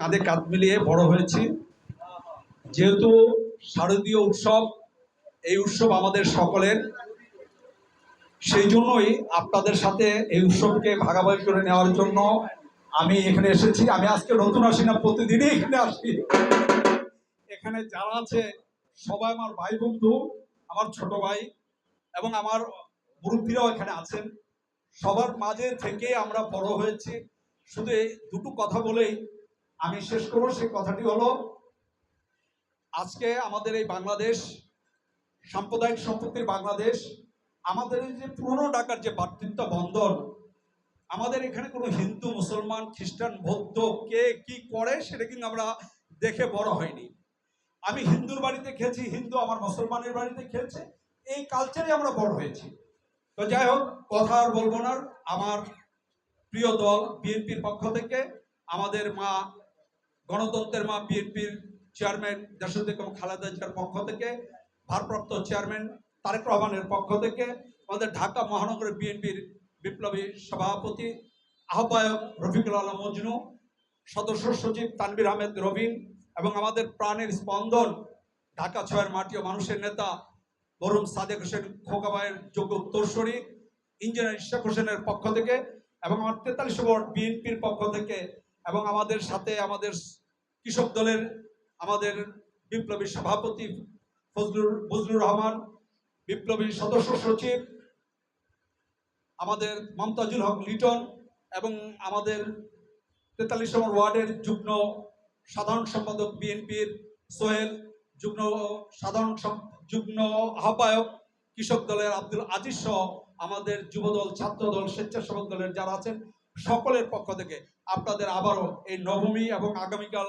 কাঁধে কাঁধ মিলিয়ে বড় হয়েছি। যেহেতু শারদীয় উৎসব, এই উৎসব আমাদের সকলের, সেই জন্যই আপনাদের সাথে এই উৎসবকে ভাগাভাগি করে নেওয়ার জন্য আমি এখানে এসেছি। আমি আজকে নতুন আসি না, প্রতিদিনই এখানে আসি। এখানে যারা আছে সবাই আমার ভাই বন্ধু, আমার ছোট ভাই এবং আমার মুরব্বীরাও এখানে আছেন। সবার মাঝে থেকে আমরা বড় হয়েছি। শুধু এই দুটো কথা বলেই আমি শেষ করব। সেই কথাটি হলো, আজকে আমাদের এই বাংলাদেশ সাম্প্রদায়িক সম্পত্তির বাংলাদেশ, আমাদের এই যে পুরনো ঢাকার যে ভ্রাতৃত্ব বন্ধন, আমাদের এখানে কোনো হিন্দু মুসলমান খ্রিস্টান বৌদ্ধ কে কি করে সেটা কিন্তু আমরা দেখে বড় হয়নি। আমি হিন্দুর বাড়িতে খেয়েছি, হিন্দু আমার মুসলমানের বাড়িতে খেয়েছে, এই কালচারে আমরা বড় হয়েছি। তো যাই হোক, কথা আর বলবো না। আমার প্রিয় দল বিএনপির পক্ষ থেকে, আমাদের মা গণতন্ত্রের মা বিএনপির চেয়ারম্যান দেশাত্মক খালেদা জিয়ার পক্ষ থেকে, ভারপ্রাপ্ত চেয়ারম্যান তারেক রহমানের পক্ষ থেকে, আমাদের ঢাকা মহানগরের বিএনপির বিপ্লবী সভাপতি আহ্বায়ক রফিকুল আলম মজনু, সদস্য সচিব তানভীর আহমেদ রবিন এবং আমাদের প্রাণের স্পন্দন ঢাকা ৬-এর মাটি ও মানুষের নেতা মরহুম সাদেক হোসেন খোকা ভাইয়ের যোগ্য উত্তরসূরি ইঞ্জিনিয়ার ইশাক হোসেনের পক্ষ থেকে এবং আমার ৪৩ ওয়ার্ড বিএনপির পক্ষ থেকে এবং আমাদের সাথে আমাদের কৃষক দলের আমাদের বিপ্লবী সভাপতি ফজলুর রহমান, বিপ্লবী সদস্য সচিব আমাদের মমতাজুল হক লিটন এবং আমাদের ৪৩ নম্বর ওয়ার্ডের যুগ্ম সাধারণ সম্পাদক বিএনপির সোহেল, যুগ্ম আহ্বায়ক কৃষক দলের আব্দুল আজিজ সহ আমাদের যুবদল, ছাত্রদল, স্বেচ্ছাসেবক দলের যারা আছেন সকলের পক্ষ থেকে আপনাদের আবারও এই নবমী এবং আগামীকাল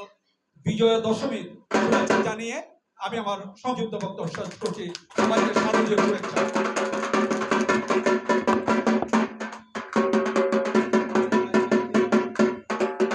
বিজয়া দশমীর শুভেচ্ছা জানিয়ে আমি আমার সংক্ষিপ্ত বক্তব্য শেষ করছি। সবাইকে শারদীয় শুভেচ্ছা।